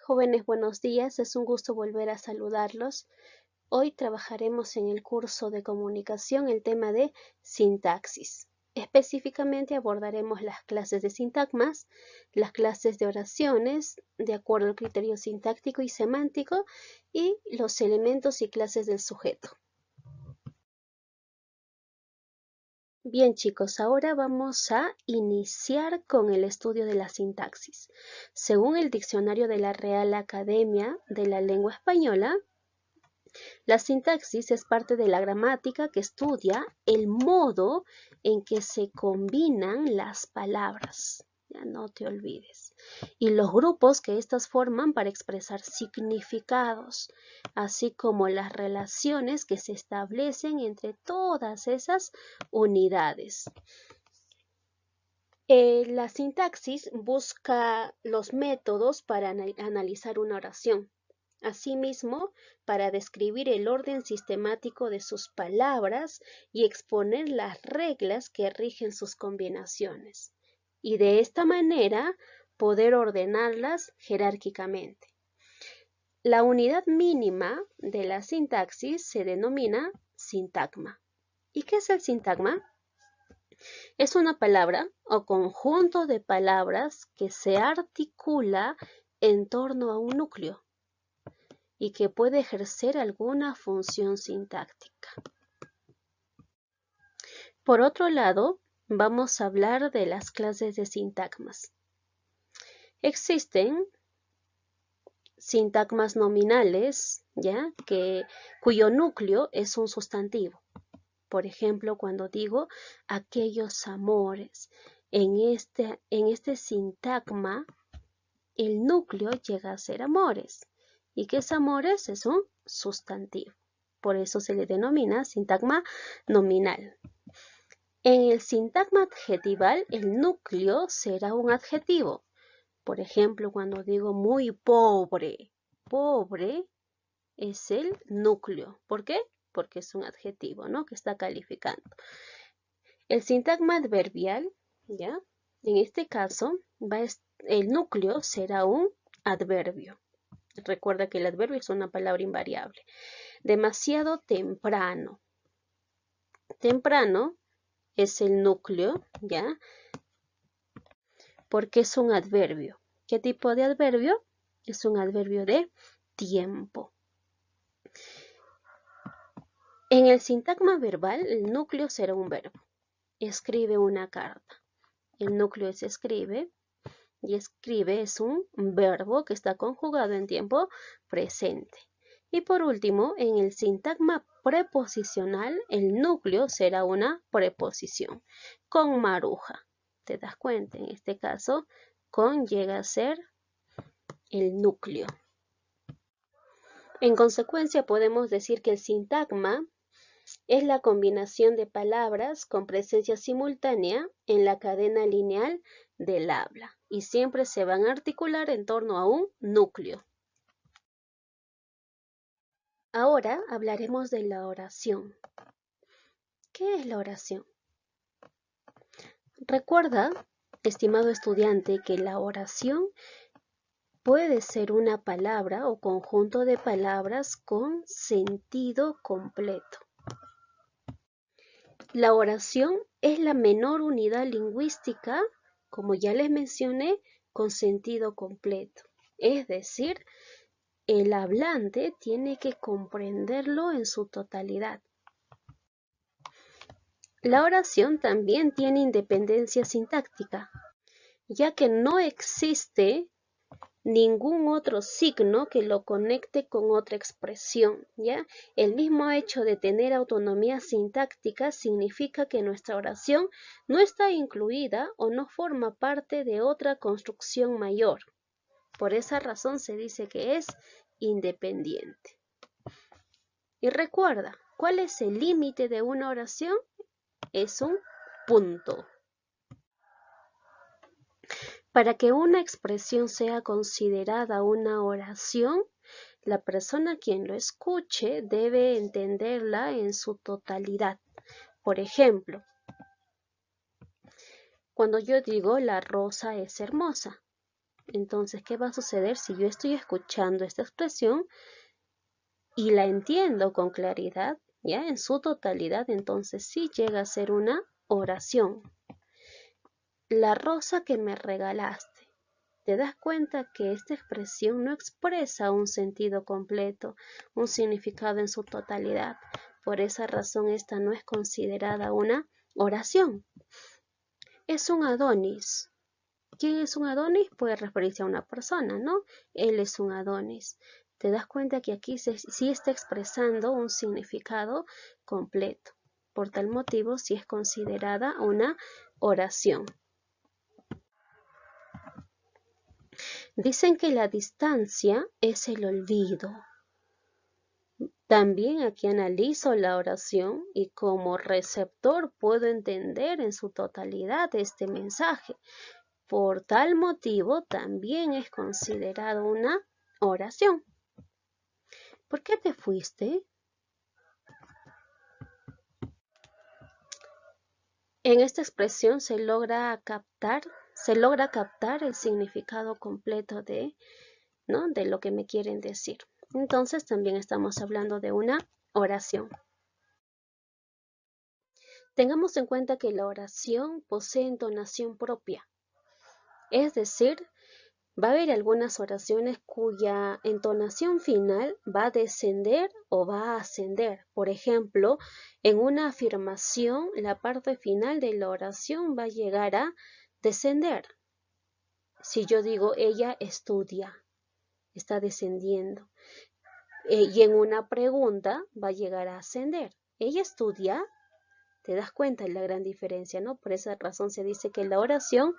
Jóvenes, buenos días. Es un gusto volver a saludarlos. Hoy trabajaremos en el curso de comunicación el tema de sintaxis. Específicamente abordaremos las clases de sintagmas, las clases de oraciones, de acuerdo al criterio sintáctico y semántico, y los elementos y clases del sujeto. Bien, chicos, ahora vamos a iniciar con el estudio de la sintaxis. Según el diccionario de la Real Academia de la Lengua Española, la sintaxis es parte de la gramática que estudia el modo en que se combinan las palabras. Ya no te olvides. Y los grupos que éstas forman para expresar significados, así como las relaciones que se establecen entre todas esas unidades. La sintaxis busca los métodos para analizar una oración. Asimismo, para describir el orden sistemático de sus palabras y exponer las reglas que rigen sus combinaciones, y de esta manera poder ordenarlas jerárquicamente. La unidad mínima de la sintaxis se denomina sintagma. ¿Y qué es el sintagma? Es una palabra o conjunto de palabras que se articula en torno a un núcleo y que puede ejercer alguna función sintáctica. Por otro lado, vamos a hablar de las clases de sintagmas. Existen sintagmas nominales, cuyo núcleo es un sustantivo. Por ejemplo, cuando digo aquellos amores, en este sintagma, el núcleo llega a ser amores. ¿Y qué es amores? Es un sustantivo. Por eso se le denomina sintagma nominal. En el sintagma adjetival, el núcleo será un adjetivo. Por ejemplo, cuando digo muy pobre, pobre es el núcleo. ¿Por qué? Porque es un adjetivo, ¿no? Que está calificando. El sintagma adverbial, ¿ya? En este caso, el núcleo será un adverbio. Recuerda que el adverbio es una palabra invariable. Demasiado temprano. Temprano es el núcleo, ¿ya? Porque es un adverbio. ¿Qué tipo de adverbio? Es un adverbio de tiempo. En el sintagma verbal, el núcleo será un verbo. Escribe una carta. El núcleo es escribe. Y escribe es un verbo que está conjugado en tiempo presente. Y por último, en el sintagma preposicional, el núcleo será una preposición. Con maruja. ¿Te das cuenta? En este caso, con llega a ser el núcleo. En consecuencia, podemos decir que el sintagma es la combinación de palabras con presencia simultánea en la cadena lineal del habla y siempre se van a articular en torno a un núcleo. Ahora hablaremos de la oración. ¿Qué es la oración? Recuerda, estimado estudiante, que la oración puede ser una palabra o conjunto de palabras con sentido completo. La oración es la menor unidad lingüística, como ya les mencioné, con sentido completo. Es decir, el hablante tiene que comprenderlo en su totalidad. La oración también tiene independencia sintáctica, ya que no existe ningún otro signo que lo conecte con otra expresión, ¿ya? El mismo hecho de tener autonomía sintáctica significa que nuestra oración no está incluida o no forma parte de otra construcción mayor. Por esa razón se dice que es independiente. Y recuerda, ¿cuál es el límite de una oración? Es un punto. Para que una expresión sea considerada una oración, la persona quien lo escuche debe entenderla en su totalidad. Por ejemplo, cuando yo digo la rosa es hermosa, Entonces, ¿qué va a suceder si yo estoy escuchando esta expresión y la entiendo con claridad, ya en su totalidad? Entonces sí llega a ser una oración. La rosa que me regalaste. ¿Te das cuenta que esta expresión no expresa un sentido completo, un significado en su totalidad? Por esa razón esta no es considerada una oración. Es un Adonis. ¿Quién es un Adonis? Puede referirse a una persona, ¿no? Él es un Adonis. Te das cuenta que aquí sí está expresando un significado completo. Por tal motivo, sí es considerada una oración. Dicen que la distancia es el olvido. También aquí analizo la oración y como receptor puedo entender en su totalidad este mensaje. Por tal motivo también es considerado una oración. ¿Por qué te fuiste? En esta expresión se logra captar el significado completo de lo que me quieren decir. Entonces también estamos hablando de una oración. Tengamos en cuenta que la oración posee entonación propia. Es decir, va a haber algunas oraciones cuya entonación final va a descender o va a ascender. Por ejemplo, en una afirmación, la parte final de la oración va a llegar a descender. Si yo digo, ella estudia, está descendiendo. Y en una pregunta va a llegar a ascender. ¿Ella estudia? ¿Te das cuenta de la gran diferencia, no? Por esa razón se dice que la oración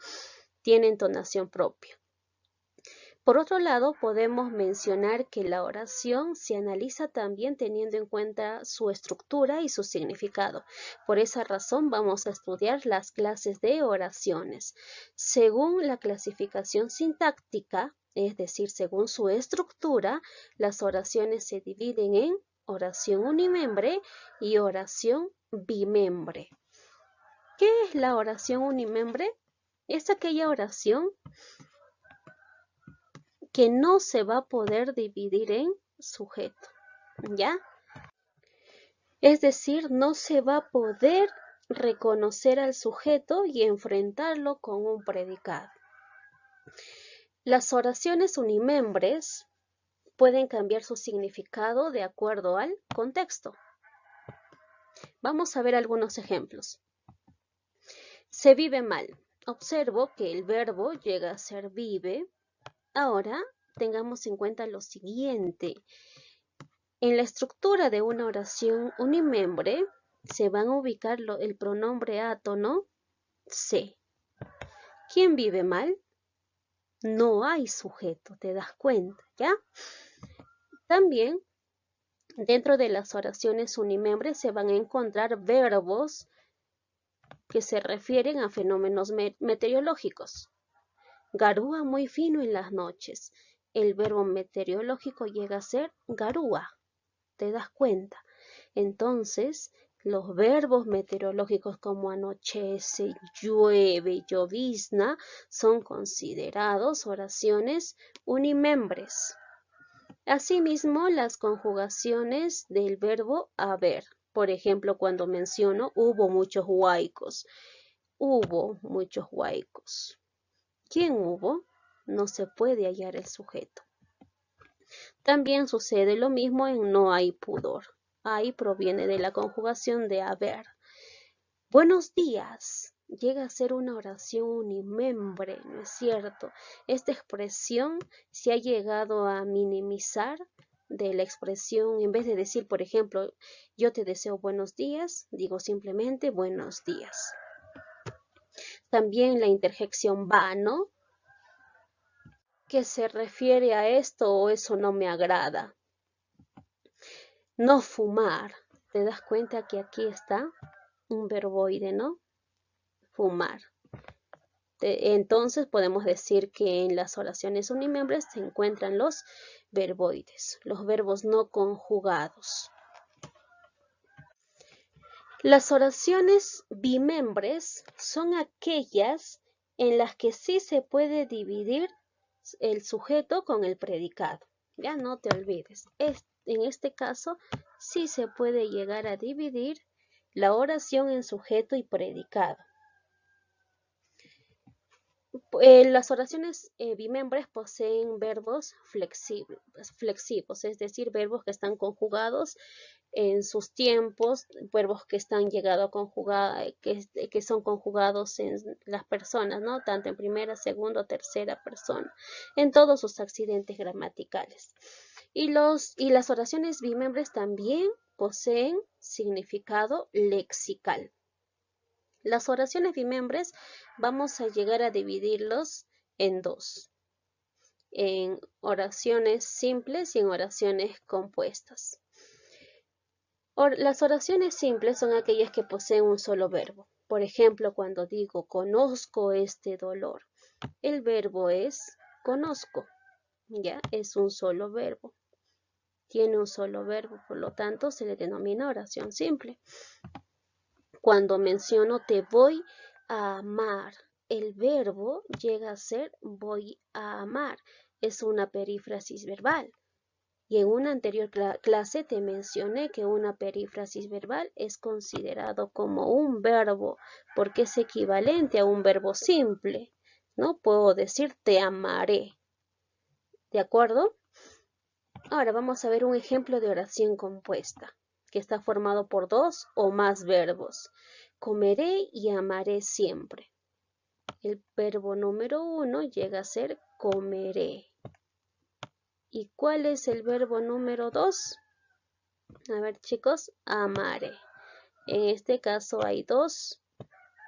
tiene entonación propia. Por otro lado, podemos mencionar que la oración se analiza también teniendo en cuenta su estructura y su significado. Por esa razón vamos a estudiar las clases de oraciones. Según la clasificación sintáctica, es decir, según su estructura, las oraciones se dividen en oración unimembre y oración bimembre. ¿Qué es la oración unimembre? Es aquella oración que no se va a poder dividir en sujeto, ¿ya? Es decir, no se va a poder reconocer al sujeto y enfrentarlo con un predicado. Las oraciones unimembres pueden cambiar su significado de acuerdo al contexto. Vamos a ver algunos ejemplos. Se vive mal. Observo que el verbo llega a ser vive. Ahora tengamos en cuenta lo siguiente. En la estructura de una oración unimembre se van a ubicar el pronombre átono se. ¿Quién vive mal? No hay sujeto, ¿te das cuenta? ¿Ya? También dentro de las oraciones unimembres se van a encontrar verbos que se refieren a fenómenos meteorológicos. Garúa muy fino en las noches. El verbo meteorológico llega a ser garúa. ¿Te das cuenta? Entonces, los verbos meteorológicos como anochece, llueve, llovizna son considerados oraciones unimembres. Asimismo, las conjugaciones del verbo haber. Por ejemplo, cuando menciono hubo muchos huaicos. Hubo muchos huaicos. ¿Quién hubo? No se puede hallar el sujeto. También sucede lo mismo en no hay pudor. Hay proviene de la conjugación de haber. Buenos días. Llega a ser una oración unimembre, ¿no es cierto? Esta expresión se ha llegado a minimizar de la expresión, en vez de decir, por ejemplo, yo te deseo buenos días, digo simplemente buenos días. También la interjección va, ¿no? Que se refiere a esto o eso no me agrada. No fumar. ¿Te das cuenta que aquí está un verboide, ¿no? Fumar. Entonces podemos decir que en las oraciones unimembres se encuentran los verboides, los verbos no conjugados. Las oraciones bimembres son aquellas en las que sí se puede dividir el sujeto con el predicado. Ya no te olvides. En este caso, sí se puede llegar a dividir la oración en sujeto y predicado. Las oraciones bimembres poseen verbos flexivos, es decir, verbos que están conjugados en sus tiempos, verbos que están llegado a conjugar, que son conjugados en las personas, ¿no? Tanto en primera, segunda o tercera persona, en todos sus accidentes gramaticales. Y las oraciones bimembres también poseen significado lexical. Las oraciones bimembres vamos a llegar a dividirlos en dos, en oraciones simples y en oraciones compuestas. Las oraciones simples son aquellas que poseen un solo verbo. Por ejemplo, cuando digo conozco este dolor, el verbo es conozco, ya es un solo verbo. Tiene un solo verbo, por lo tanto se le denomina oración simple. Cuando menciono te voy a amar, el verbo llega a ser voy a amar. Es una perífrasis verbal. Y en una anterior clase te mencioné que una perífrasis verbal es considerado como un verbo porque es equivalente a un verbo simple. No puedo decir te amaré. ¿De acuerdo? Ahora vamos a ver un ejemplo de oración compuesta que está formado por dos o más verbos. Comeré y amaré siempre. El verbo número 1 llega a ser comeré. ¿Y cuál es el verbo número 2? A ver, chicos, amaré. En este caso hay dos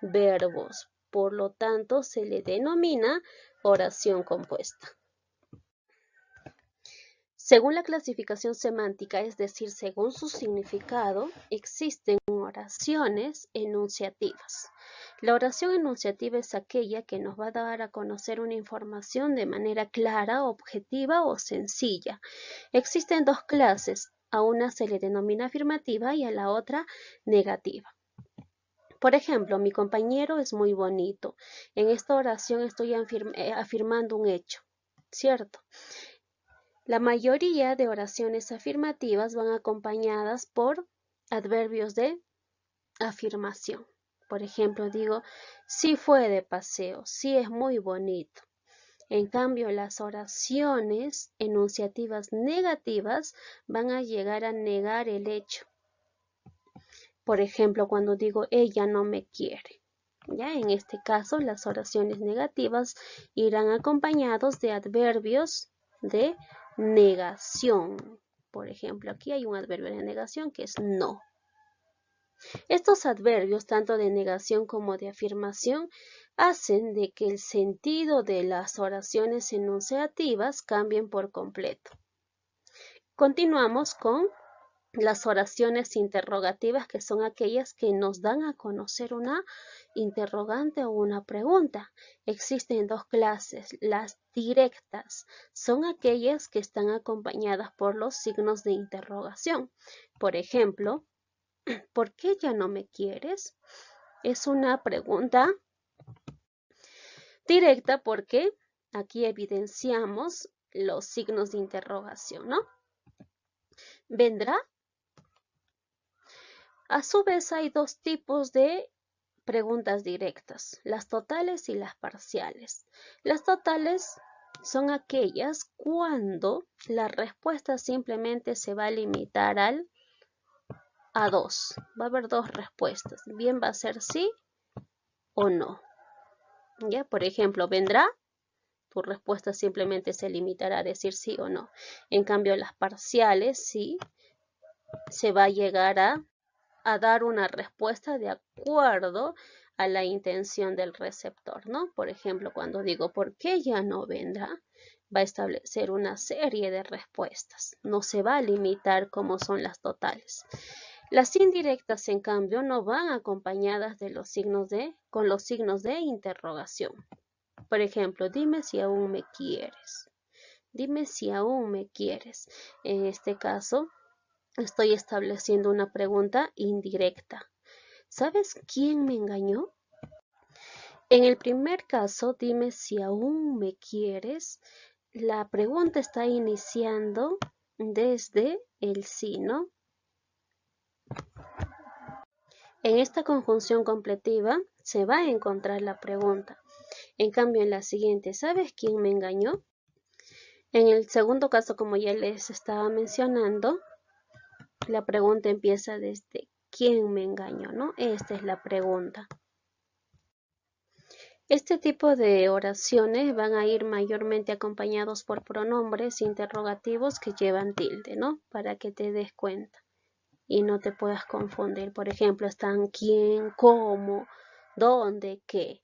verbos, por lo tanto se le denomina oración compuesta. Según la clasificación semántica, es decir, según su significado, existen oraciones enunciativas. La oración enunciativa es aquella que nos va a dar a conocer una información de manera clara, objetiva o sencilla. Existen dos clases, a una se le denomina afirmativa y a la otra negativa. Por ejemplo, mi compañero es muy bonito. En esta oración estoy afirmando un hecho, ¿cierto? La mayoría de oraciones afirmativas van acompañadas por adverbios de afirmación. Por ejemplo, digo, sí fue de paseo, sí es muy bonito. En cambio, las oraciones enunciativas negativas van a llegar a negar el hecho. Por ejemplo, cuando digo, ella no me quiere. ¿Ya? En este caso, las oraciones negativas irán acompañados de adverbios de negación. Por ejemplo, aquí hay un adverbio de negación que es no. Estos adverbios, tanto de negación como de afirmación, hacen de que el sentido de las oraciones enunciativas cambien por completo. Continuamos con las oraciones interrogativas, que son aquellas que nos dan a conocer una interrogante o una pregunta. Existen dos clases. Las directas son aquellas que están acompañadas por los signos de interrogación. Por ejemplo, ¿por qué ya no me quieres? Es una pregunta directa porque aquí evidenciamos los signos de interrogación, ¿no? ¿Vendrá? A su vez hay dos tipos de preguntas directas, las totales y las parciales. Las totales son aquellas cuando la respuesta simplemente se va a limitar a dos. Va a haber dos respuestas. Bien va a ser sí o no. ¿Ya? Por ejemplo, ¿vendrá? Tu respuesta simplemente se limitará a decir sí o no. En cambio, las parciales sí se va a llegar a dar una respuesta de acuerdo a la intención del receptor, ¿no? Por ejemplo, cuando digo ¿por qué ya no vendrá? Va a establecer una serie de respuestas. No se va a limitar como son las totales. Las indirectas, en cambio, no van acompañadas de con los signos de interrogación. Por ejemplo, dime si aún me quieres. Dime si aún me quieres. En este caso, estoy estableciendo una pregunta indirecta. ¿Sabes quién me engañó? En el primer caso, dime si aún me quieres. La pregunta está iniciando desde el sí, ¿no? En esta conjunción completiva se va a encontrar la pregunta. En cambio, en la siguiente, ¿sabes quién me engañó? En el segundo caso, como ya les estaba mencionando, la pregunta empieza desde ¿quién me engañó? ¿No? Esta es la pregunta. Este tipo de oraciones van a ir mayormente acompañados por pronombres interrogativos que llevan tilde, ¿no? Para que te des cuenta y no te puedas confundir. Por ejemplo, están quién, cómo, dónde, qué.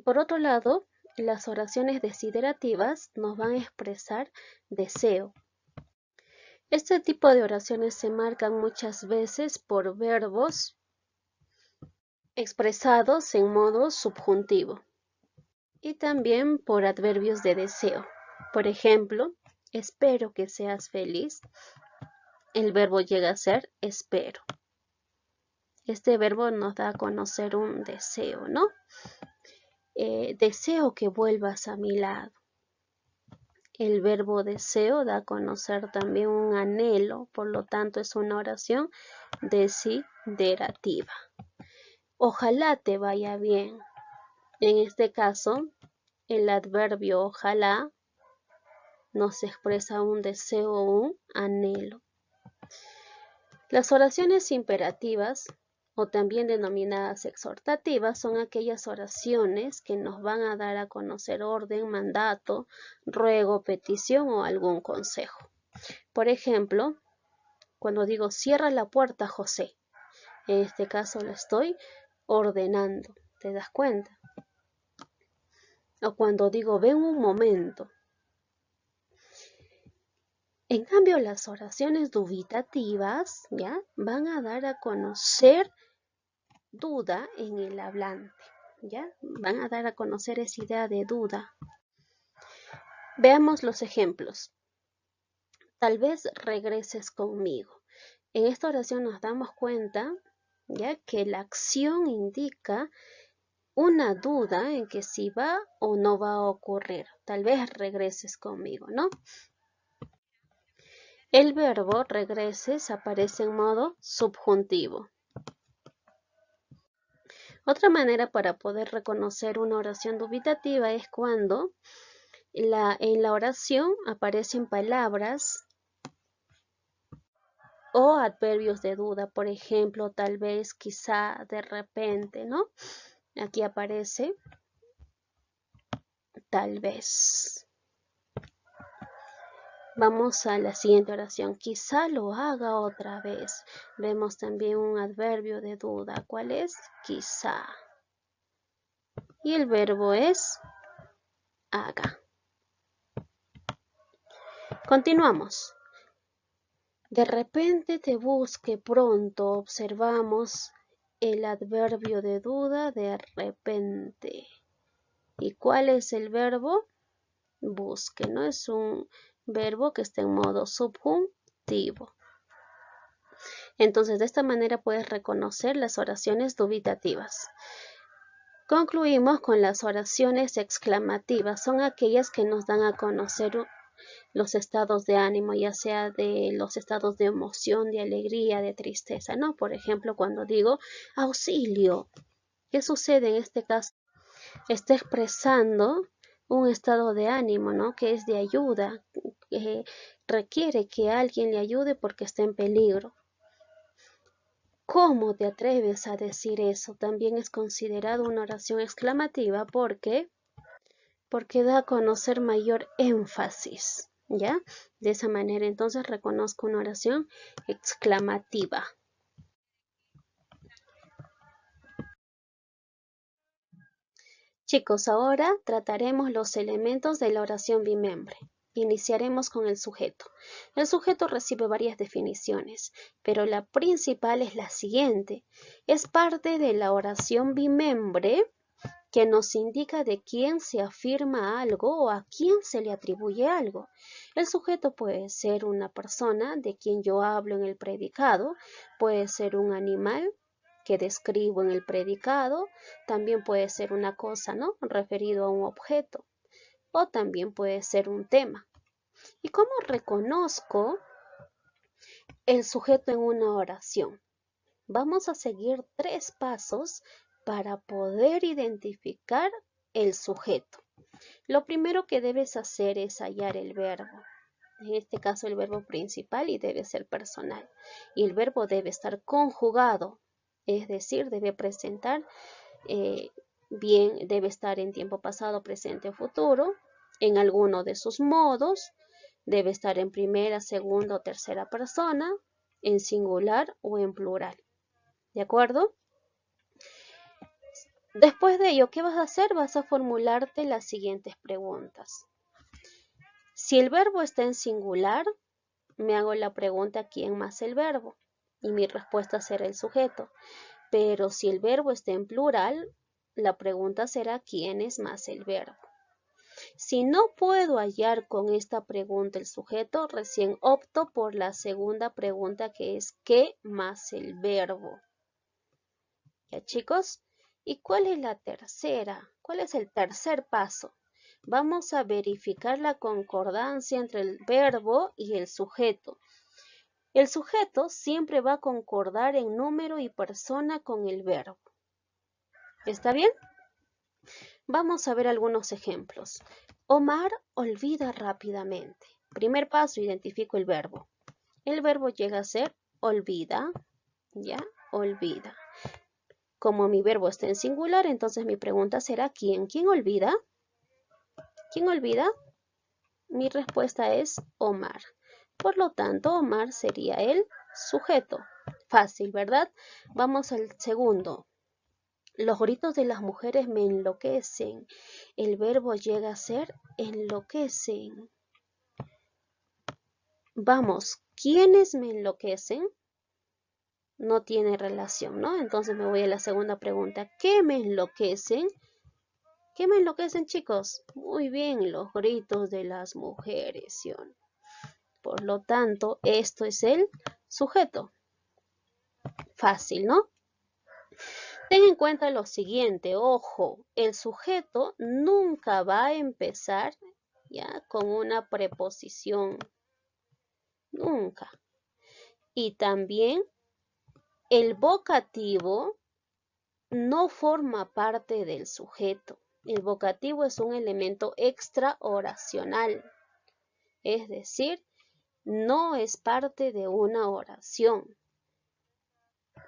Por otro lado, las oraciones desiderativas nos van a expresar deseo. Este tipo de oraciones se marcan muchas veces por verbos expresados en modo subjuntivo y también por adverbios de deseo. Por ejemplo, espero que seas feliz. El verbo llega a ser espero. Este verbo nos da a conocer un deseo, ¿no? Deseo que vuelvas a mi lado. El verbo deseo da a conocer también un anhelo, por lo tanto es una oración desiderativa. Ojalá te vaya bien. En este caso, el adverbio ojalá nos expresa un deseo o un anhelo. Las oraciones imperativas, o también denominadas exhortativas, son aquellas oraciones que nos van a dar a conocer orden, mandato, ruego, petición o algún consejo. Por ejemplo, cuando digo cierra la puerta, José, en este caso lo estoy ordenando, ¿te das cuenta? O cuando digo ven un momento. En cambio, las oraciones dubitativas, ¿ya? Van a dar a conocer duda en el hablante, ¿ya? Van a dar a conocer esa idea de duda. Veamos los ejemplos. Tal vez regreses conmigo. En esta oración nos damos cuenta, ¿ya? Que la acción indica una duda en que si va o no va a ocurrir. Tal vez regreses conmigo, ¿no? El verbo regreses aparece en modo subjuntivo. Otra manera para poder reconocer una oración dubitativa es cuando en la oración aparecen palabras o adverbios de duda, por ejemplo, tal vez, quizá, de repente, ¿no? Aquí aparece tal vez. Vamos a la siguiente oración. Quizá lo haga otra vez. Vemos también un adverbio de duda. ¿Cuál es? Quizá. Y el verbo es haga. Continuamos. De repente te busque pronto. Observamos el adverbio de duda de repente. ¿Y cuál es el verbo? Busque, ¿no? Es un verbo que está en modo subjuntivo. Entonces, de esta manera puedes reconocer las oraciones dubitativas. Concluimos con las oraciones exclamativas. Son aquellas que nos dan a conocer los estados de ánimo, ya sea de los estados de emoción, de alegría, de tristeza, ¿no? Por ejemplo, cuando digo auxilio, ¿qué sucede en este caso? Está expresando un estado de ánimo, ¿no? Que es de ayuda, requiere que alguien le ayude porque está en peligro. ¿Cómo te atreves a decir eso? También es considerado una oración exclamativa porque da a conocer mayor énfasis, ¿ya? De esa manera entonces reconozco una oración exclamativa. Chicos, ahora trataremos los elementos de la oración bimembre. Iniciaremos con el sujeto. El sujeto recibe varias definiciones, pero la principal es la siguiente. Es parte de la oración bimembre que nos indica de quién se afirma algo o a quién se le atribuye algo. El sujeto puede ser una persona de quien yo hablo en el predicado, puede ser un animal, que describo en el predicado, también puede ser una cosa, ¿no? Referido a un objeto, o también puede ser un tema. ¿Y cómo reconozco el sujeto en una oración? Vamos a seguir 3 pasos para poder identificar el sujeto. Lo primero que debes hacer es hallar el verbo. En este caso el verbo principal y debe ser personal. Y el verbo debe estar conjugado, es decir, debe presentar bien, debe estar en tiempo pasado, presente o futuro, en alguno de sus modos, debe estar en primera, segunda o tercera persona, en singular o en plural. ¿De acuerdo? Después de ello, ¿qué vas a hacer? Vas a formularte las siguientes preguntas. Si el verbo está en singular, me hago la pregunta ¿quién más el verbo? Y mi respuesta será el sujeto. Pero si el verbo está en plural, la pregunta será ¿quién es más el verbo? Si no puedo hallar con esta pregunta el sujeto, recién opto por la segunda pregunta que es ¿qué más el verbo? ¿Ya, chicos? ¿Y cuál es la tercera? ¿Cuál es el tercer paso? Vamos a verificar la concordancia entre el verbo y el sujeto. El sujeto siempre va a concordar en número y persona con el verbo. ¿Está bien? Vamos a ver algunos ejemplos. Omar olvida rápidamente. Primer paso, identifico el verbo. El verbo llega a ser olvida, ¿ya? Olvida. Como mi verbo está en singular, entonces mi pregunta será ¿quién? ¿Quién olvida? ¿Quién olvida? Mi respuesta es Omar. Por lo tanto, Omar sería el sujeto. Fácil, ¿verdad? Vamos al segundo. Los gritos de las mujeres me enloquecen. El verbo llega a ser enloquecen. Vamos, ¿quiénes me enloquecen? No tiene relación, ¿no? Entonces me voy a la segunda pregunta. ¿Qué me enloquecen? ¿Qué me enloquecen, chicos? Muy bien, los gritos de las mujeres, ¿sí? Por lo tanto, esto es el sujeto. Fácil, ¿no? Ten en cuenta lo siguiente, ojo, el sujeto nunca va a empezar ya con una preposición, nunca. Y también el vocativo no forma parte del sujeto. El vocativo es un elemento extra oracional, es decir, no es parte de una oración.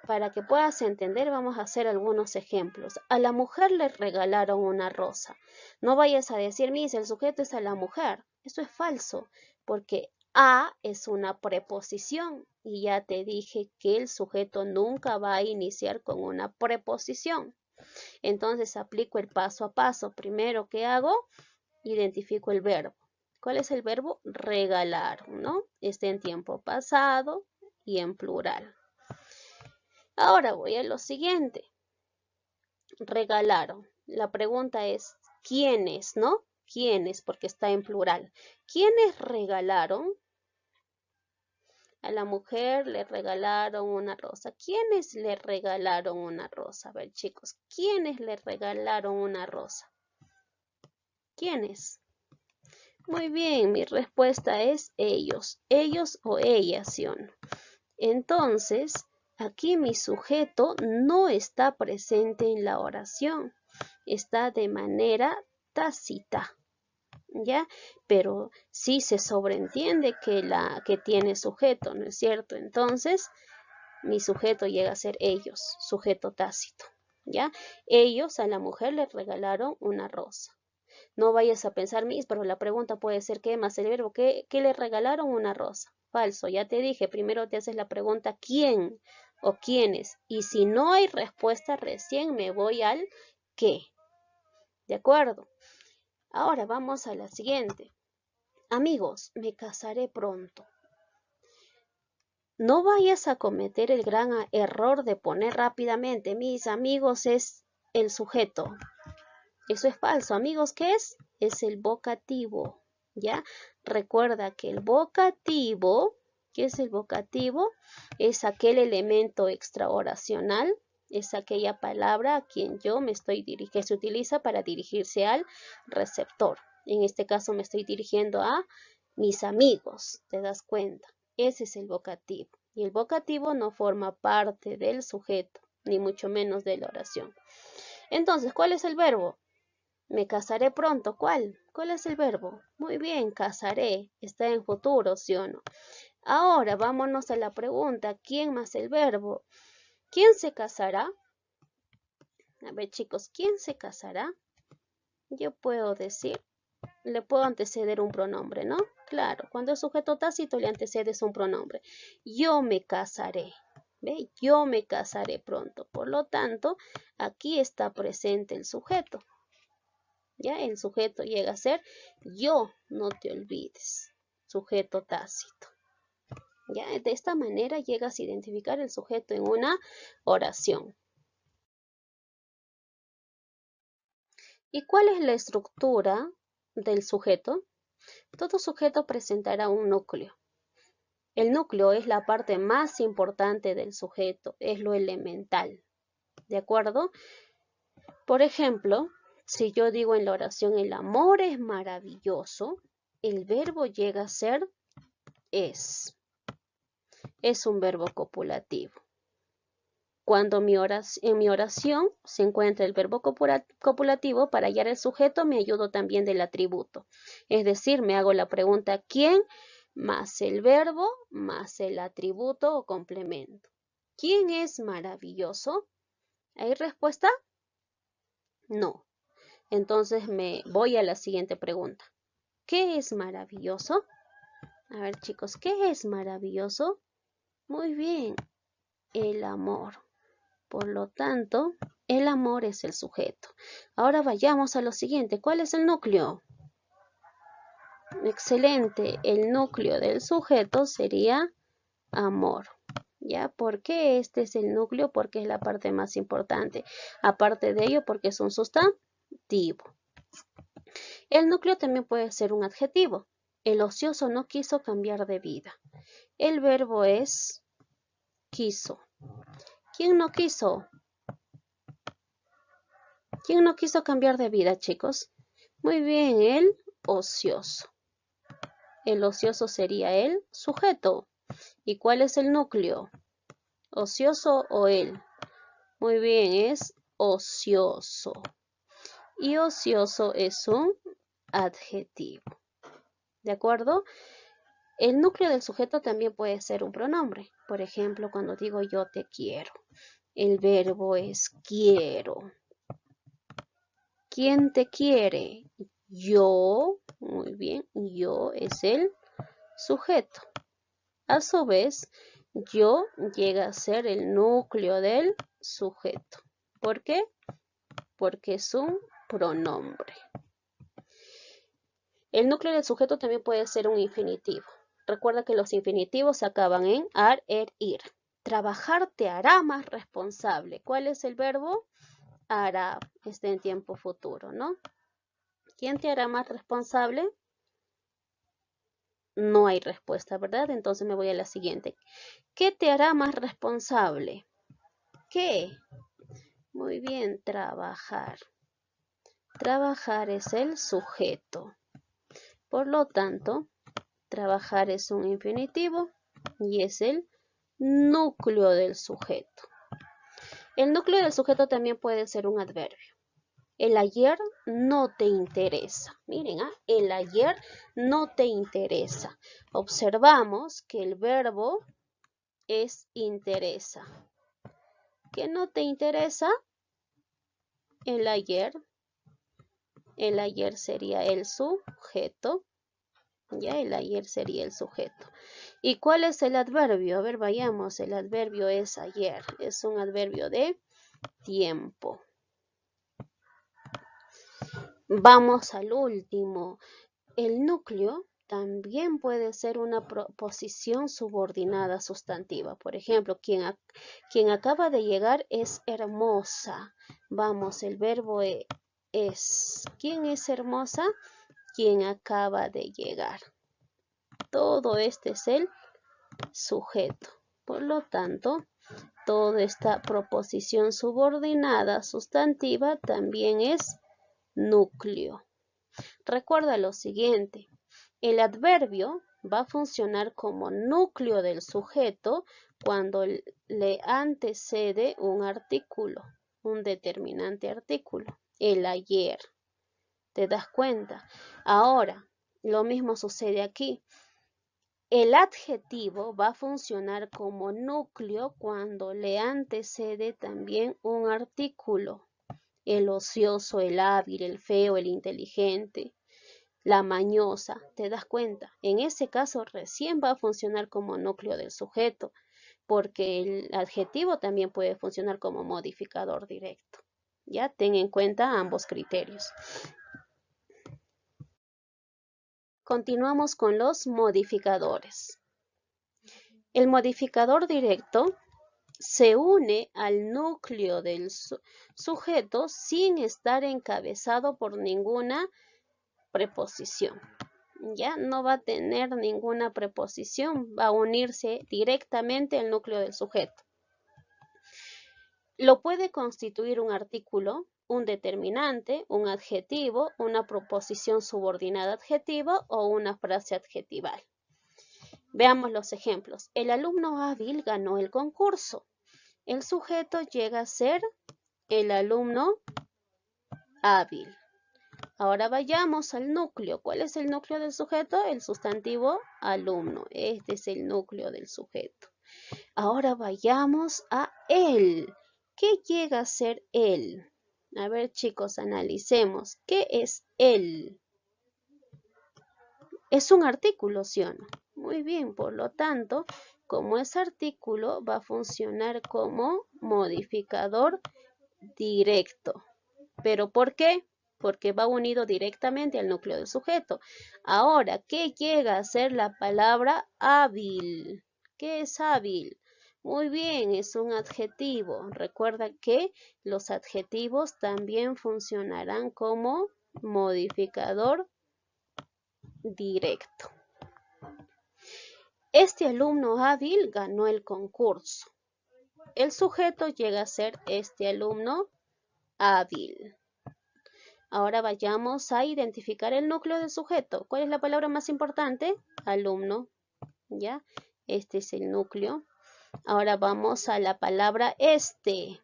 Para que puedas entender, vamos a hacer algunos ejemplos. A la mujer le regalaron una rosa. No vayas a decir, Miss, el sujeto es a la mujer. Eso es falso, porque a es una preposición y ya te dije que el sujeto nunca va a iniciar con una preposición. Entonces aplico el paso a paso. Primero, ¿qué hago? Identifico el verbo. ¿Cuál es el verbo? Regalar, ¿no? Está en tiempo pasado y en plural. Ahora voy a lo siguiente. Regalaron. La pregunta es, ¿quiénes, no? ¿Quiénes? Porque está en plural. ¿Quiénes regalaron? A la mujer le regalaron una rosa. ¿Quiénes le regalaron una rosa? A ver, chicos, ¿quiénes le regalaron una rosa? ¿Quiénes? Muy bien, mi respuesta es ellos. Ellos o ellas, ¿sí o no? Entonces, aquí mi sujeto no está presente en la oración, está de manera tácita, ¿ya? Pero sí se sobreentiende que tiene sujeto, ¿no es cierto? Entonces, mi sujeto llega a ser ellos, sujeto tácito, ¿ya? Ellos a la mujer le regalaron una rosa. No vayas a pensar, Miss, pero la pregunta puede ser ¿qué más el verbo? ¿Qué le regalaron una rosa? Falso, ya te dije, primero te haces la pregunta ¿quién o quiénes? Y si no hay respuesta, recién me voy al ¿qué? ¿De acuerdo? Ahora vamos a la siguiente. Amigos, me casaré pronto. No vayas a cometer el gran error de poner rápidamente mis amigos es el sujeto. Eso es falso. Amigos, ¿qué es? Es el vocativo, ¿ya? Recuerda que el vocativo, ¿qué es el vocativo? Es aquel elemento extraoracional Es aquella palabra a quien yo me estoy dirigiendo, que se utiliza para dirigirse al receptor. En este caso me estoy dirigiendo a mis amigos, ¿te das cuenta? Ese es el vocativo. Y el vocativo no forma parte del sujeto, ni mucho menos de la oración. Entonces, ¿cuál es el verbo? Me casaré pronto. ¿Cuál? ¿Cuál es el verbo? Muy bien, casaré. Está en futuro, ¿sí o no? Ahora vámonos a la pregunta, ¿quién más el verbo? ¿Quién se casará? A ver, chicos, ¿quién se casará? Yo puedo decir, le puedo anteceder un pronombre, ¿no? Claro, cuando es sujeto tácito le antecedes un pronombre. Yo me casaré. ¿Ve? Yo me casaré pronto. Por lo tanto, aquí está presente el sujeto. ¿Ya? El sujeto llega a ser yo, no te olvides. Sujeto tácito. ¿Ya? De esta manera llegas a identificar el sujeto en una oración. ¿Y cuál es la estructura del sujeto? Todo sujeto presentará un núcleo. El núcleo es la parte más importante del sujeto, es lo elemental. ¿De acuerdo? Por ejemplo, si yo digo en la oración el amor es maravilloso, el verbo llega a ser es. Es un verbo copulativo. Cuando en mi oración se encuentra el verbo copulativo, para hallar el sujeto me ayudo también del atributo. Es decir, me hago la pregunta ¿quién? Más el verbo, más el atributo o complemento. ¿Quién es maravilloso? ¿Hay respuesta? No. Entonces me voy a la siguiente pregunta. ¿Qué es maravilloso? A ver, chicos, ¿qué es maravilloso? Muy bien, el amor. Por lo tanto, el amor es el sujeto. Ahora vayamos a lo siguiente. ¿Cuál es el núcleo? Excelente. El núcleo del sujeto sería amor. ¿Ya? ¿Por qué este es el núcleo? Porque es la parte más importante. Aparte de ello, porque es un sustantivo. El núcleo también puede ser un adjetivo. El ocioso no quiso cambiar de vida. El verbo es quiso. ¿Quién no quiso? ¿Quién no quiso cambiar de vida, chicos? Muy bien, el ocioso. El ocioso sería el sujeto. ¿Y cuál es el núcleo? ¿Ocioso o él? Muy bien, es ocioso. Y ocioso es un adjetivo. ¿De acuerdo? El núcleo del sujeto también puede ser un pronombre. Por ejemplo, cuando digo yo te quiero. El verbo es quiero. ¿Quién te quiere? Yo. Muy bien, yo es el sujeto. A su vez, yo llega a ser el núcleo del sujeto. ¿Por qué? Porque es un pronombre. El núcleo del sujeto también puede ser un infinitivo. Recuerda que los infinitivos se acaban en ar, er, ir. Trabajar te hará más responsable. ¿Cuál es el verbo? Hará. Está en tiempo futuro, ¿no? ¿Quién te hará más responsable? No hay respuesta, ¿verdad? Entonces me voy a la siguiente. ¿Qué te hará más responsable? ¿Qué? Muy bien, trabajar. Trabajar es el sujeto. Por lo tanto, trabajar es un infinitivo y es el núcleo del sujeto. El núcleo del sujeto también puede ser un adverbio. El ayer no te interesa. Miren, el ayer no te interesa. Observamos que el verbo es interesa. ¿Qué no te interesa? El ayer. El ayer sería el sujeto. Ya, el ayer sería el sujeto. ¿Y cuál es el adverbio? A ver, vayamos. El adverbio es ayer. Es un adverbio de tiempo. Vamos al último. El núcleo también puede ser una posición subordinada sustantiva. Por ejemplo, quien acaba de llegar es hermosa. Vamos, el verbo es. ¿Quién es hermosa? Quien acaba de llegar. Todo este es el sujeto. Por lo tanto, Toda esta proposición subordinada sustantiva también es núcleo. Recuerda lo siguiente, el adverbio va a funcionar como núcleo del sujeto cuando le antecede un artículo, un determinante artículo, el ayer. ¿Te das cuenta? Ahora, lo mismo sucede aquí. El adjetivo va a funcionar como núcleo cuando le antecede también un artículo. El ocioso, el hábil, el feo, el inteligente, la mañosa. ¿Te das cuenta? En ese caso recién va a funcionar como núcleo del sujeto, porque el adjetivo también puede funcionar como modificador directo. Ya, ten en cuenta ambos criterios. Continuamos con los modificadores. El modificador directo se une al núcleo del sujeto sin estar encabezado por ninguna preposición. Ya no va a tener ninguna preposición, va a unirse directamente al núcleo del sujeto. Lo puede constituir un artículo, un determinante, un adjetivo, una proposición subordinada adjetiva o una frase adjetival. Veamos los ejemplos. El alumno hábil ganó el concurso. El sujeto llega a ser el alumno hábil. Ahora vayamos al núcleo. ¿Cuál es el núcleo del sujeto? El sustantivo alumno. Este es el núcleo del sujeto. Ahora vayamos a él. ¿Qué llega a ser él? A ver, chicos, analicemos. ¿Qué es él? Es un artículo, ¿sí o no? Muy bien, por lo tanto, como es artículo, va a funcionar como modificador directo. ¿Pero por qué? Porque va unido directamente al núcleo del sujeto. Ahora, ¿qué llega a ser la palabra hábil? ¿Qué es hábil? Muy bien, es un adjetivo. Recuerda que los adjetivos también funcionarán como modificador directo. Este alumno hábil ganó el concurso. El sujeto llega a ser este alumno hábil. Ahora vayamos a identificar el núcleo del sujeto. ¿Cuál es la palabra más importante? Alumno. ¿Ya? Este es el núcleo. Ahora vamos a la palabra este.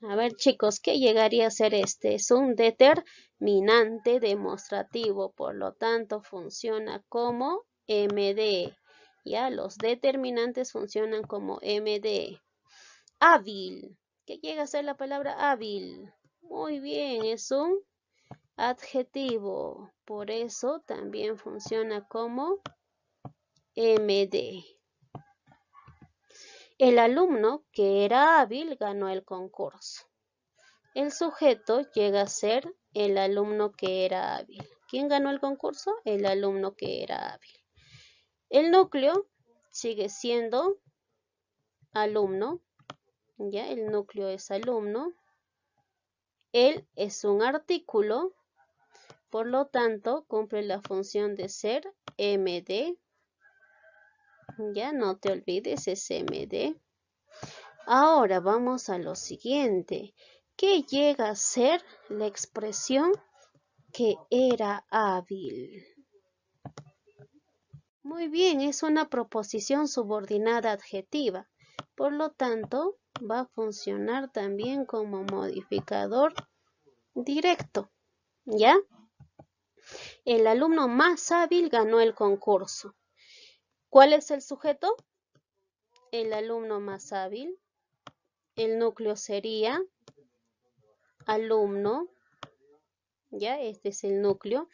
A ver, chicos, ¿qué llegaría a ser este? Es un determinante demostrativo, por lo tanto funciona como MD. ¿Ya? Los determinantes funcionan como MD. Hábil. ¿Qué llega a ser la palabra hábil? Muy bien, es un adjetivo. Por eso también funciona como MD. El alumno que era hábil ganó el concurso. El sujeto llega a ser el alumno que era hábil. ¿Quién ganó el concurso? El alumno que era hábil. El núcleo sigue siendo alumno. Ya, el núcleo es alumno. Él es un artículo. Por lo tanto, cumple la función de ser MD. Ya, no te olvides, es MD. Ahora vamos a lo siguiente. ¿Qué llega a ser la expresión que era hábil? Muy bien, es una proposición subordinada adjetiva. Por lo tanto, va a funcionar también como modificador directo. ¿Ya? El alumno más hábil ganó el concurso. ¿Cuál es el sujeto? El alumno más hábil. El núcleo sería alumno. ¿Ya? Este es el núcleo.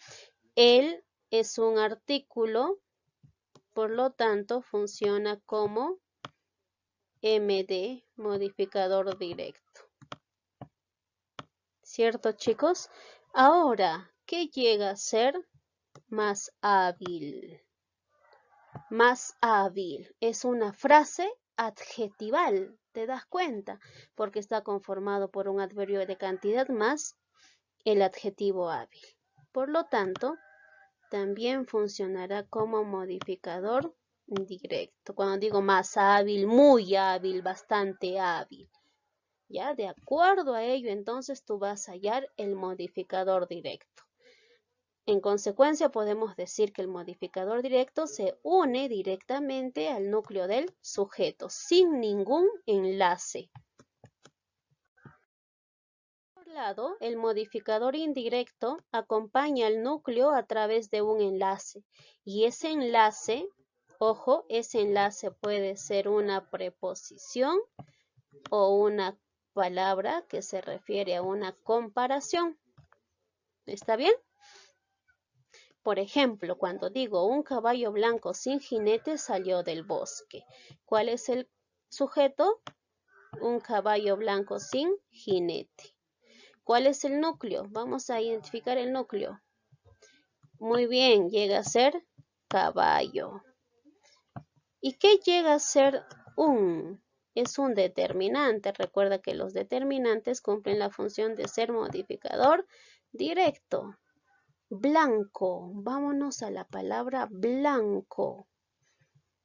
Él es un artículo. Por lo tanto, funciona como MD, modificador directo. ¿Cierto, chicos? Ahora, ¿qué llega a ser más hábil? Más hábil es una frase adjetival, ¿te das cuenta? Porque está conformado por un adverbio de cantidad más el adjetivo hábil. Por lo tanto, también funcionará como modificador directo. Cuando digo más hábil, muy hábil, bastante hábil. ¿Ya? De acuerdo a ello, entonces tú vas a hallar el modificador directo. En consecuencia, podemos decir que el modificador directo se une directamente al núcleo del sujeto, sin ningún enlace. Por otro lado, el modificador indirecto acompaña al núcleo a través de un enlace. Y ese enlace, ojo, ese enlace puede ser una preposición o una palabra que se refiere a una comparación. ¿Está bien? Por ejemplo, cuando digo un caballo blanco sin jinete salió del bosque. ¿Cuál es el sujeto? Un caballo blanco sin jinete. ¿Cuál es el núcleo? Vamos a identificar el núcleo. Muy bien, llega a ser caballo. ¿Y qué llega a ser un? Es un determinante. Recuerda que los determinantes cumplen la función de ser modificador directo. Blanco. Vámonos a la palabra blanco.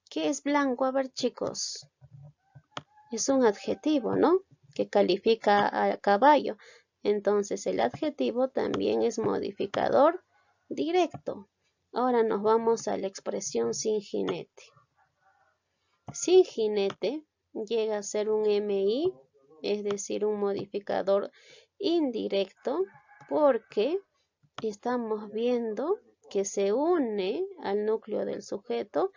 ¿Qué es blanco? A ver, chicos. Es un adjetivo, ¿no? Que califica al caballo. Entonces, el adjetivo también es modificador directo. Ahora nos vamos a la expresión sin jinete. Sin jinete llega a ser un MI, es decir, un modificador indirecto, porque estamos viendo que se une al núcleo del sujeto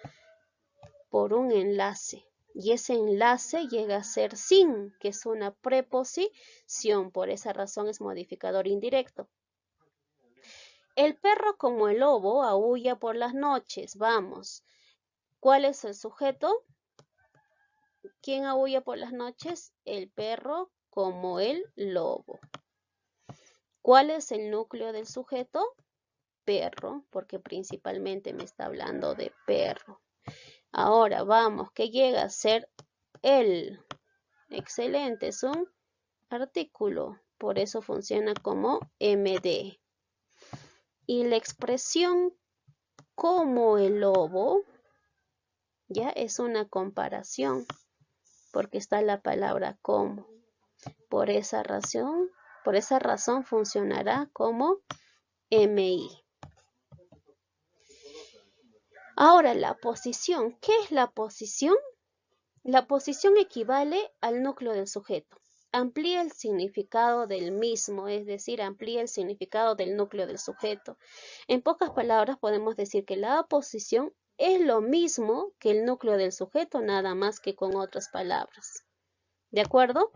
por un enlace. Y ese enlace llega a ser sin, que es una preposición. Por esa razón es modificador indirecto. El perro como el lobo aúlla por las noches. Vamos. ¿Cuál es el sujeto? ¿Quién aúlla por las noches? El perro como el lobo. ¿Cuál es el núcleo del sujeto? Perro, porque principalmente me está hablando de perro. Ahora vamos, ¿qué llega a ser el? Excelente, es un artículo, por eso funciona como MD. Y la expresión como el lobo, ya es una comparación, porque está la palabra como. Por esa razón funcionará como MI. Ahora la posición. ¿Qué es la posición? La posición equivale al núcleo del sujeto. Amplía el significado del mismo, es decir, amplía el significado del núcleo del sujeto. En pocas palabras podemos decir que la aposición es lo mismo que el núcleo del sujeto, nada más que con otras palabras. ¿De acuerdo?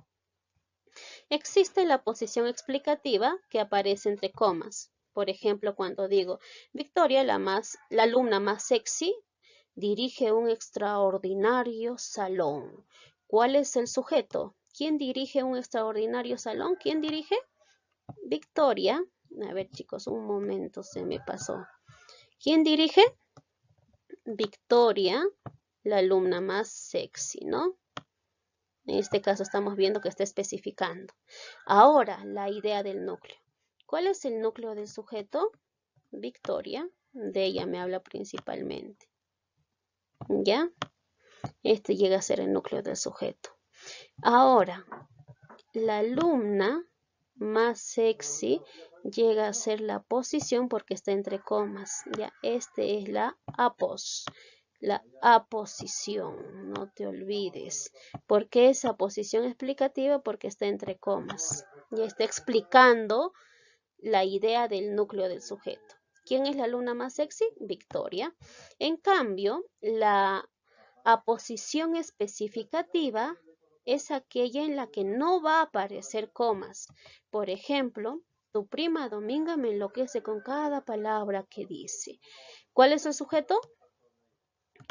Existe la posición explicativa que aparece entre comas. Por ejemplo, cuando digo, Victoria, la alumna más sexy, dirige un extraordinario salón. ¿Cuál es el sujeto? ¿Quién dirige un extraordinario salón? ¿Quién dirige? Victoria. A ver, chicos, un momento, se me pasó. ¿Quién dirige? Victoria, la alumna más sexy, ¿no? En este caso estamos viendo que está especificando. Ahora, la idea del núcleo. ¿Cuál es el núcleo del sujeto? Victoria. De ella me habla principalmente. ¿Ya? Este llega a ser el núcleo del sujeto. Ahora, la alumna más sexy llega a ser la posición porque está entre comas. Ya, este es la aposición, no te olvides. ¿Por qué esa posición explicativa? Porque está entre comas. Y está explicando la idea del núcleo del sujeto. ¿Quién es la alumna más sexy? Victoria. En cambio, la aposición especificativa es aquella en la que no va a aparecer comas. Por ejemplo, tu prima Dominga me enloquece con cada palabra que dice. ¿Cuál es el sujeto?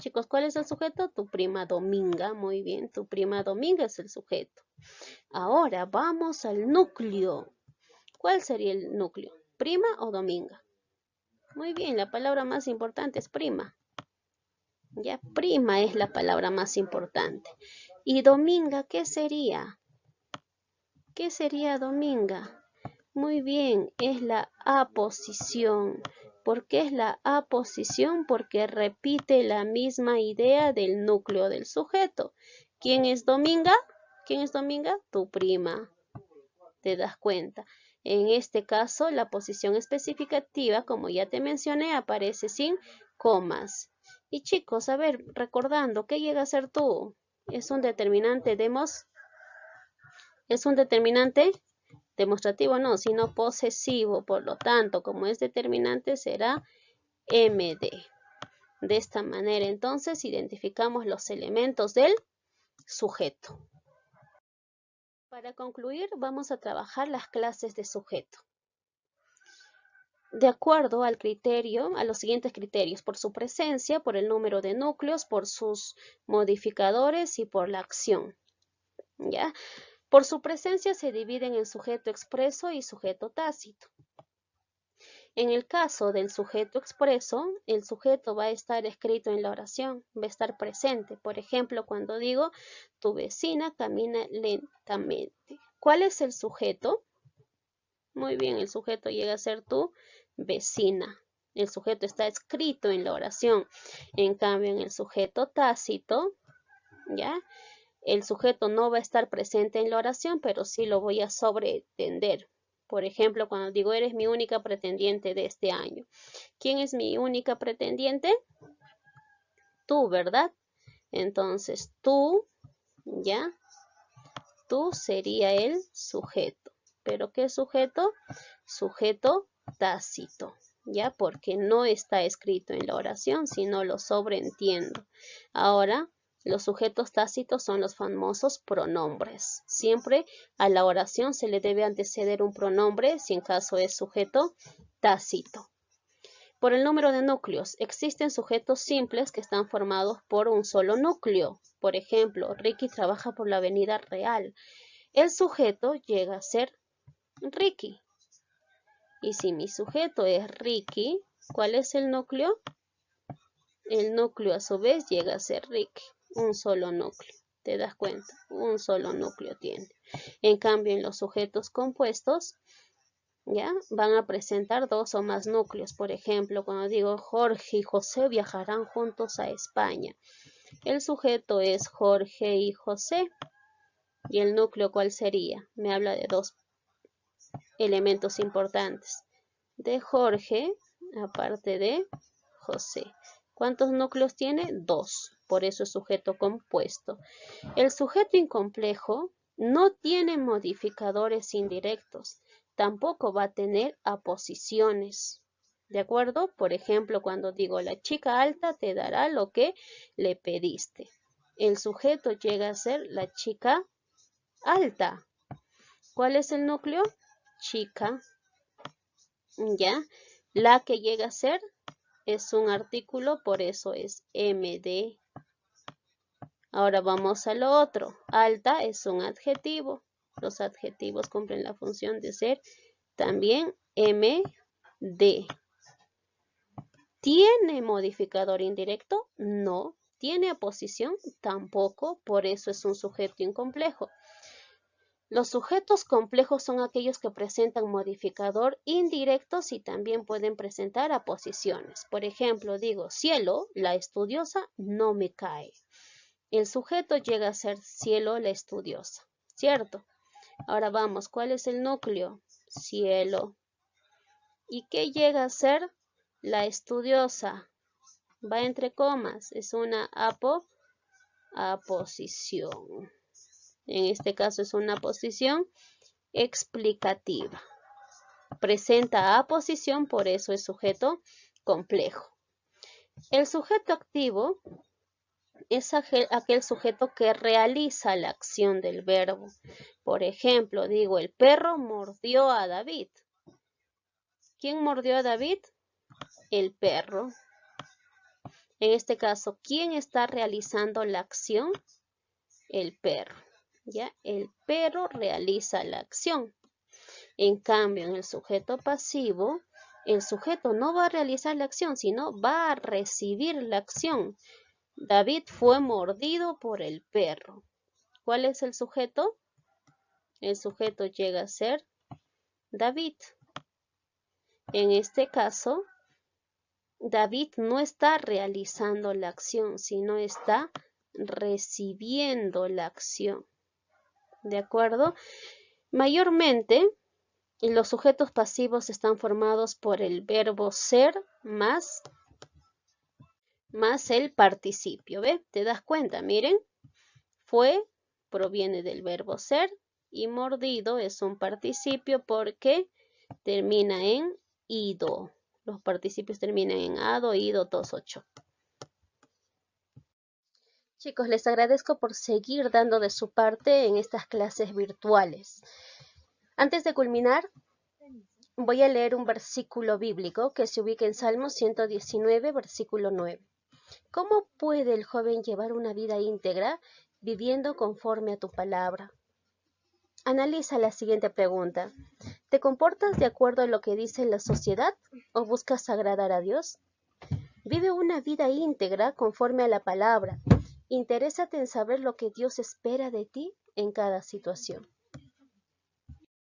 Chicos, ¿cuál es el sujeto? Tu prima Dominga. Muy bien, tu prima Dominga es el sujeto. Ahora vamos al núcleo. ¿Cuál sería el núcleo? ¿Prima o Dominga? Muy bien, la palabra más importante es prima. Ya, prima es la palabra más importante. ¿Y Dominga qué sería? ¿Qué sería Dominga? Muy bien, es la aposición. ¿Por qué es la aposición? Porque repite la misma idea del núcleo del sujeto. ¿Quién es Dominga? ¿Quién es Dominga? Tu prima. ¿Te das cuenta? En este caso, la posición especificativa, como ya te mencioné, aparece sin comas. Y chicos, a ver, recordando, ¿qué llega a ser tú? Es un determinante demostrativo, no, sino posesivo. Por lo tanto, como es determinante, será MD. De esta manera, entonces, identificamos los elementos del sujeto. Para concluir, vamos a trabajar las clases de sujeto. De acuerdo al criterio, a los siguientes criterios: por su presencia, por el número de núcleos, por sus modificadores y por la acción. ¿Ya? Por su presencia se dividen en sujeto expreso y sujeto tácito. En el caso del sujeto expreso, el sujeto va a estar escrito en la oración, va a estar presente. Por ejemplo, cuando digo, tu vecina camina lentamente. ¿Cuál es el sujeto? Muy bien, el sujeto llega a ser tu vecina. El sujeto está escrito en la oración. En cambio, en el sujeto tácito, ¿ya? El sujeto no va a estar presente en la oración, pero sí lo voy a sobreentender. Por ejemplo, cuando digo, eres mi única pretendiente de este año. ¿Quién es mi única pretendiente? Tú, ¿verdad? Entonces, tú, ¿ya? Tú sería el sujeto. ¿Pero qué sujeto? Sujeto tácito, ¿ya? Porque no está escrito en la oración, sino lo sobreentiendo. Ahora, los sujetos tácitos son los famosos pronombres. Siempre a la oración se le debe anteceder un pronombre, si en caso es sujeto tácito. Por el número de núcleos, existen sujetos simples que están formados por un solo núcleo. Por ejemplo, Ricky trabaja por la Avenida Real. El sujeto llega a ser Ricky. Y si mi sujeto es Ricky, ¿cuál es el núcleo? El núcleo a su vez llega a ser Ricky. Un solo núcleo. ¿Te das cuenta? Un solo núcleo tiene. En cambio, en los sujetos compuestos, ¿ya? Van a presentar dos o más núcleos. Por ejemplo, cuando digo Jorge y José viajarán juntos a España. El sujeto es Jorge y José. ¿Y el núcleo cuál sería? Me habla de dos elementos importantes. De Jorge, aparte de José. ¿Cuántos núcleos tiene? Dos. Por eso es sujeto compuesto. El sujeto incomplejo no tiene modificadores indirectos. Tampoco va a tener aposiciones. ¿De acuerdo? Por ejemplo, cuando digo la chica alta te dará lo que le pediste. El sujeto llega a ser la chica alta. ¿Cuál es el núcleo? Chica. ¿Ya? La que llega a ser es un artículo, por eso es MD. Ahora vamos a lo otro. Alta es un adjetivo. Los adjetivos cumplen la función de ser también MD. ¿Tiene modificador indirecto? No. ¿Tiene aposición? Tampoco, por eso es un sujeto incomplejo. Los sujetos complejos son aquellos que presentan modificador indirectos y también pueden presentar aposiciones. Por ejemplo, digo, cielo, la estudiosa, no me cae. El sujeto llega a ser cielo, la estudiosa, ¿cierto? Ahora vamos, ¿cuál es el núcleo? Cielo. ¿Y qué llega a ser la estudiosa? Va entre comas, es una aposición. En este caso es una posición explicativa. Presenta aposición, por eso es sujeto complejo. El sujeto activo es aquel sujeto que realiza la acción del verbo. Por ejemplo, digo, el perro mordió a David. ¿Quién mordió a David? El perro. En este caso, ¿quién está realizando la acción? El perro. ¿Ya? El perro realiza la acción. En cambio, en el sujeto pasivo, el sujeto no va a realizar la acción, sino va a recibir la acción. David fue mordido por el perro. ¿Cuál es el sujeto? El sujeto llega a ser David. En este caso, David no está realizando la acción, sino está recibiendo la acción. ¿De acuerdo? Mayormente, los sujetos pasivos están formados por el verbo ser más el participio. ¿Ve? ¿Te das cuenta? Miren, fue proviene del verbo ser y mordido es un participio porque termina en ido. Los participios terminan en ado, ido, tos, ocho. Chicos, les agradezco por seguir dando de su parte en estas clases virtuales. Antes de culminar, voy a leer un versículo bíblico que se ubica en Salmo 119, versículo 9. ¿Cómo puede el joven llevar una vida íntegra viviendo conforme a tu palabra? Analiza la siguiente pregunta. ¿Te comportas de acuerdo a lo que dice la sociedad o buscas agradar a Dios? Vive una vida íntegra conforme a la palabra. Interésate en saber lo que Dios espera de ti en cada situación.